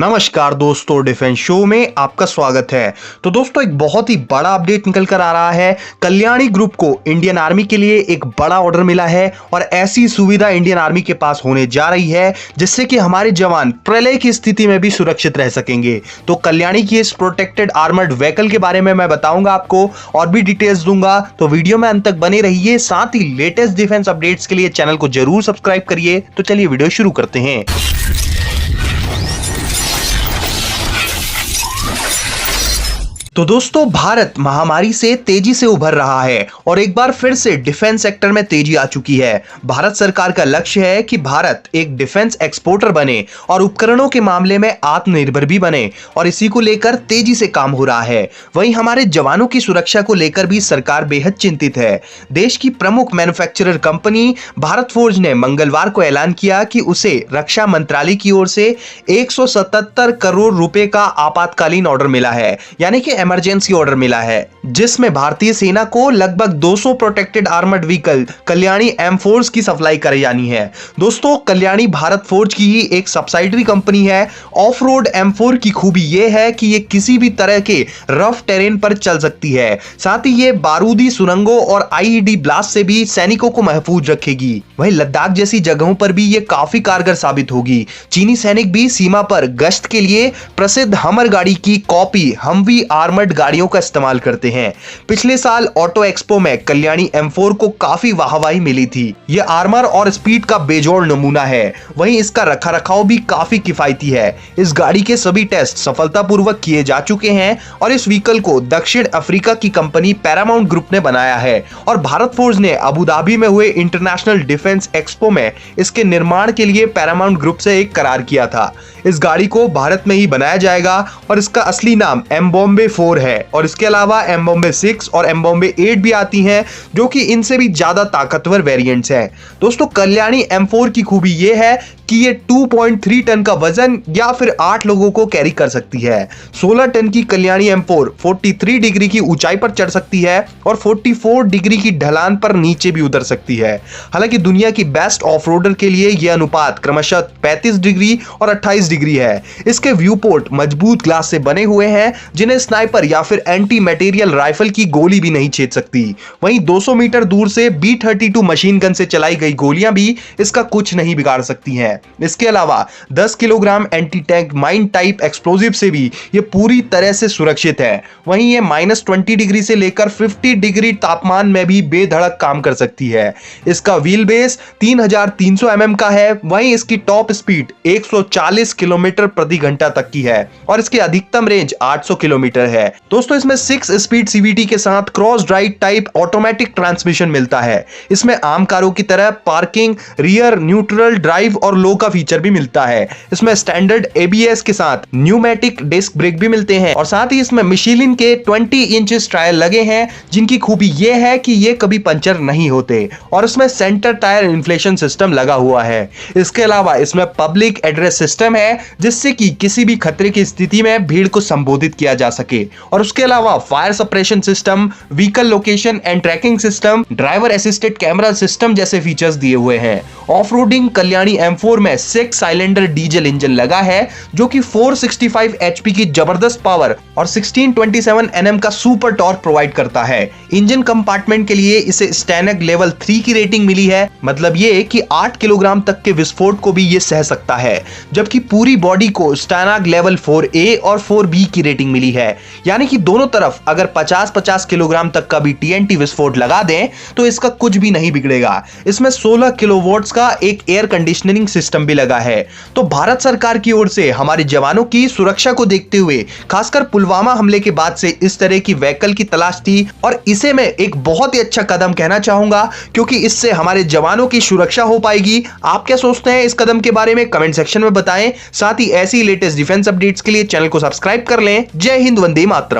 नमस्कार दोस्तों, defence show में आपका स्वागत है। तो दोस्तों, एक बहुत ही बड़ा अपडेट निकल कर आ रहा है। कल्याणी ग्रुप को इंडियन आर्मी के लिए एक बड़ा ऑर्डर मिला है और ऐसी सुविधा इंडियन आर्मी के पास होने जा रही है जिससे कि हमारे जवान प्रलय की स्थिति में भी सुरक्षित रह सकेंगे। तो कल्याणी की इस प्रोटेक्टेड आर्मर्ड व्हीकल के बारे में मैं बताऊंगा आपको और भी डिटेल्स दूंगा, तो वीडियो में अंत तक बने रहिए। साथ ही लेटेस्ट डिफेंस अपडेट्स के लिए चैनल को जरूर सब्सक्राइब करिए। तो चलिए वीडियो शुरू करते हैं। तो दोस्तों, भारत महामारी से तेजी से उभर रहा है और एक बार फिर से डिफेंस सेक्टर में तेजी आ चुकी है। भारत सरकार का लक्ष्य है कि भारत एक डिफेंस एक्सपोर्टर बने और उपकरणों के मामले में आत्मनिर्भर भी बने, और इसी को लेकर तेजी से काम हो रहा है। वहीं हमारे जवानों की सुरक्षा को लेकर भी सरकार बेहद चिंतित है। देश की प्रमुख मैन्युफैक्चरर कंपनी भारत फोर्ज ने मंगलवार को ऐलान किया कि उसे रक्षा मंत्रालय की ओर से 177 करोड़ रुपए का आपातकालीन ऑर्डर मिला है, यानी कि इमरजेंसी ऑर्डर मिला है, जिसमें भारतीय सेना को लगभग 200 protected armoured vehicle Kalyani M force की सप्लाई कराई जानी है। दोस्तों, कल्याणी भारत फोर्ज की ही एक सब्सिडरी कंपनी है। ऑफ रोड M4 की खूबी यह है कि यह किसी भी तरह के रफ टेरेन पर चल सकती है। साथ ही यह बारूदी सुरंगों और IED ब्लास्ट से भी सैनिकों को महफूज रखेगी। वहीं लद्दाख जैसी जगहों पर भी यह काफी कारगर साबित होगी। चीनी सैनिक भी सीमा पर गश्त के लिए प्रसिद्ध हमर गाड़ी की कॉपी हमवी आर्मर्ड गाड़ियों का इस्तेमाल करते हैं। पिछले साल ऑटो एक्सपो में कल्याणी M4 को काफी वाहवाही मिली थी। यह आर्मर और स्पीड का बेजोड़ नमूना है। वहीं इसका रखरखाव भी काफी किफायती है। इस गाड़ी के सभी टेस्ट सफलतापूर्वक किए जा चुके हैं और इस व्हीकल को दक्षिण अफ्रीका की कंपनी पैरामाउंट ग्रुप ने बनाया है और भारत फोर्ज ने अबू धाबी में हुए इंटरनेशनल डिफेंस एक्सपो में इसके निर्माण के लिए पैरामाउंट ग्रुप से एक करार किया था। इस गाड़ी को भारत में ही बनाया जाएगा और इसका असली नाम एमबॉम्बे 4 है, और इसके अलावा एमबॉम्बे 6 और एमबॉम्बे 8 भी आती हैं, जो कि इनसे भी ज्यादा ताकतवर वेरिएंट्स हैं। दोस्तों, कल्याणी M4 की खूबी यह है कि ये 2.3 टन का वजन या फिर 8 लोगों को कैरी कर सकती है। 16 टन की कल्याणी M4 43 डिग्री की ऊंचाई पर चढ़ सकती है और 44 डिग्री की ढलान पर नीचे भी उतर सकती है। हालांकि दुनिया की बेस्ट ऑफ-रोडर के लिए यह अनुपात क्रमशः 35 डिग्री और 28 डिग्री है। इसके व्यू पोर्ट मजबूत ग्लास से बने हुए हैं, जिन्हें स्नाइपर या फिर एंटी मटेरियल राइफल की गोली भी नहीं छेद सकती। वहीं 200 मीटर दूर से B-32 मशीन गन से चलाई गई गोलियां भी इसका कुछ नहीं बिगाड़ सकती हैं। इसके अलावा 10 kilogram anti tank mine type explosive से भी यह पूरी तरह से सुरक्षित है। वहीं यह -20 डिग्री से लेकर 50 डिग्री तापमान में भी बेधड़क काम कर सकती है। इसका व्हील बेस 3300 mm का है। वहीं इसकी टॉप स्पीड 140 किलोमीटर प्रति घंटा तक की है और इसकी अधिकतम रेंज 800 किलोमीटर है। दोस्तों, इसमें 6 स्पीड CVT के साथ cross drive type automatic transmission मिलता है। इसमें आम कारों की तरह पार्किंग, रियर, न्यूट्रल, ड्राइव और लो का फीचर भी मिलता है। इसमें स्टैंडर्ड ABS के साथ न्यूमेटिक डिस्क ब्रेक भी मिलते हैं और साथ ही इसमें मिशेलिन के 20 इंचेस टायर लगे हैं, जिनकी खूबी यह है कि ये कभी पंचर नहीं होते, और इसमें सेंटर टायर इन्फ्लेशन सिस्टम लगा हुआ है। इसके अलावा इसमें पब्लिक एड्रेस सिस्टम है, जिससे कि किसी भी खतरे की स्थिति में भीड़ को संबोधित किया जा सके, और उसके अलावा fire suppression system, vehicle location and tracking system, driver assisted camera system जैसे फीचर्स दिए हुए हैं। ऑफ रोडिंग कल्याणी M4 में 6 साइलेंडर डीजल इंजन लगा है, जो कि 465 HP की जबरदस्त पावर और 1627 Nm का सुपर टॉर्क प्रोवाइड करता है। इंजन कंपार्टमेंट के लिए इसे स्टैनक लेवल 3 की रेटिंग मिली है, मतलब ये कि 8 किलोग्राम तक के विस्फोट को भी ये सह सकता है, जबकि पूरी बॉडी को स्टैनक लेवल 4A और 4B की रेटिंग मिली है, यानी कि दोनों तरफ अगर 50-50 किलोग्राम तक का भी TNT विस्फोट लगा दें तो इसका कुछ भी नहीं बिगड़ेगा। इसमें 16 किलोवाट्स का एक एयर कंडीशनिंग सिस्टम भी लगा है। तो भारत सरकार की ओर से हमारे जवानों की सुरक्षा को देखते हुए, खासकर पुलवामा हमले के बाद से इस तरह की व्हीकल की तलाश थी, और इसे मैं एक बहुत ही अच्छा कदम कहना चाहूंगा, क्योंकि इससे हमारे जवानों की सुरक्षा हो पाएगी। आप क्या सोचते हैं इस कदम के बारे में? कमेंट सेक्शन में बताएं। साथ ही ऐसी लेटेस्ट डिफेंस अपडेट्स के लिए चैनल को सब्सक्राइब कर लें। जय हिंद, वंदे मातरम।